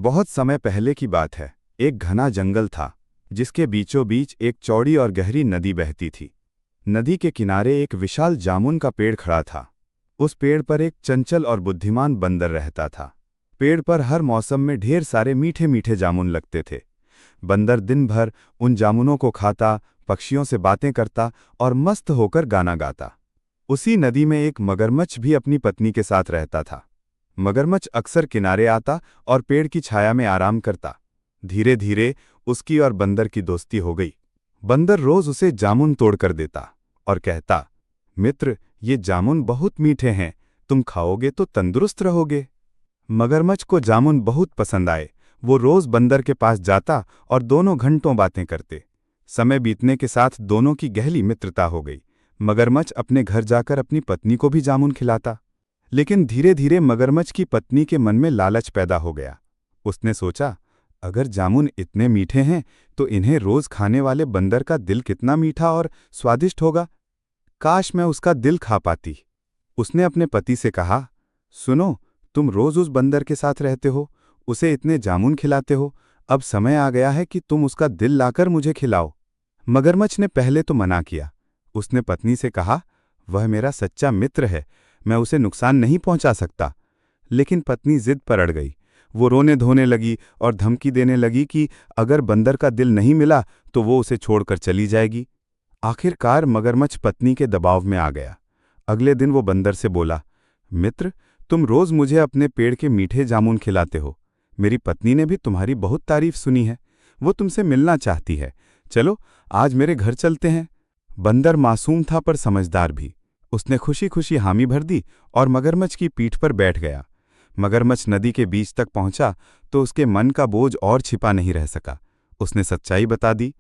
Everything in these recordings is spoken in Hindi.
बहुत समय पहले की बात है। एक घना जंगल था जिसके बीचों बीच एक चौड़ी और गहरी नदी बहती थी। नदी के किनारे एक विशाल जामुन का पेड़ खड़ा था। उस पेड़ पर एक चंचल और बुद्धिमान बंदर रहता था। पेड़ पर हर मौसम में ढेर सारे मीठे मीठे जामुन लगते थे। बंदर दिन भर उन जामुनों को खाता, पक्षियों से बातें करता और मस्त होकर गाना गाता। उसी नदी में एक मगरमच्छ भी अपनी पत्नी के साथ रहता था। मगरमच्छ अक्सर किनारे आता और पेड़ की छाया में आराम करता। धीरे धीरे उसकी और बंदर की दोस्ती हो गई। बंदर रोज उसे जामुन तोड़कर देता और कहता, मित्र, ये जामुन बहुत मीठे हैं, तुम खाओगे तो तंदुरुस्त रहोगे। मगरमच्छ को जामुन बहुत पसंद आए। वो रोज बंदर के पास जाता और दोनों घंटों बातें करते। समय बीतने के साथ दोनों की गहरी मित्रता हो गई। मगरमच्छ अपने घर जाकर अपनी पत्नी को भी जामुन खिलाता। लेकिन धीरे धीरे मगरमच्छ की पत्नी के मन में लालच पैदा हो गया। उसने सोचा, अगर जामुन इतने मीठे हैं तो इन्हें रोज खाने वाले बंदर का दिल कितना मीठा और स्वादिष्ट होगा। काश मैं उसका दिल खा पाती। उसने अपने पति से कहा, सुनो, तुम रोज उस बंदर के साथ रहते हो, उसे इतने जामुन खिलाते हो, अब समय आ गया है कि तुम उसका दिल लाकर मुझे खिलाओ। मगरमच्छ ने पहले तो मना किया। उसने पत्नी से कहा, वह मेरा सच्चा मित्र है, मैं उसे नुकसान नहीं पहुंचा सकता। लेकिन पत्नी जिद पर अड़ गई। वो रोने धोने लगी और धमकी देने लगी कि अगर बंदर का दिल नहीं मिला तो वो उसे छोड़कर चली जाएगी। आखिरकार मगरमच्छ पत्नी के दबाव में आ गया। अगले दिन वो बंदर से बोला, मित्र, तुम रोज मुझे अपने पेड़ के मीठे जामुन खिलाते हो। मेरी पत्नी ने भी तुम्हारी बहुत तारीफ सुनी है, वो तुमसे मिलना चाहती है। चलो, आज मेरे घर चलते हैं। बंदर मासूम था पर समझदार भी। उसने खुशी खुशी हामी भर दी और मगरमच्छ की पीठ पर बैठ गया। मगरमच्छ नदी के बीच तक पहुंचा तो उसके मन का बोझ और छिपा नहीं रह सका। उसने सच्चाई बता दी,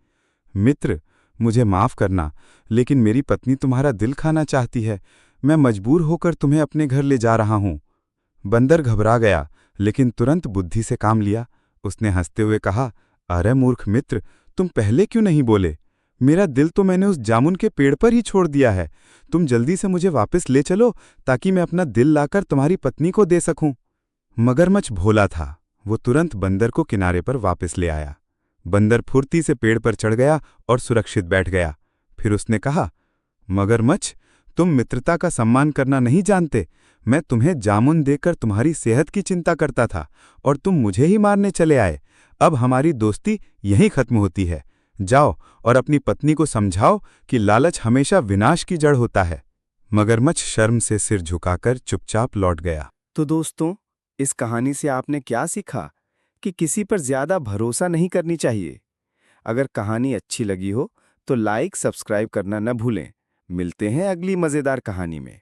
मित्र, मुझे माफ करना, लेकिन मेरी पत्नी तुम्हारा दिल खाना चाहती है। मैं मजबूर होकर तुम्हें अपने घर ले जा रहा हूं। बंदर घबरा गया, लेकिन तुरंत बुद्धि से काम लिया। उसने हंसते हुए कहा, अरे मूर्ख मित्र, तुम पहले क्यों नहीं बोले? मेरा दिल तो मैंने उस जामुन के पेड़ पर ही छोड़ दिया है। तुम जल्दी से मुझे वापस ले चलो ताकि मैं अपना दिल लाकर तुम्हारी पत्नी को दे सकूं। मगरमच्छ भोला था। वो तुरंत बंदर को किनारे पर वापस ले आया। बंदर फुर्ती से पेड़ पर चढ़ गया और सुरक्षित बैठ गया। फिर उसने कहा, मगरमच्छ, तुम मित्रता का सम्मान करना नहीं जानते। मैं तुम्हें जामुन देकर तुम्हारी सेहत की चिंता करता था और तुम मुझे ही मारने चले आए। अब हमारी दोस्ती यहीं खत्म होती है। जाओ और अपनी पत्नी को समझाओ कि लालच हमेशा विनाश की जड़ होता है। मगरमच्छ शर्म से सिर झुकाकर चुपचाप लौट गया। तो दोस्तों, इस कहानी से आपने क्या सीखा कि किसी पर ज्यादा भरोसा नहीं करनी चाहिए। अगर कहानी अच्छी लगी हो तो लाइक, सब्सक्राइब करना न भूलें। मिलते हैं अगली मजेदार कहानी में।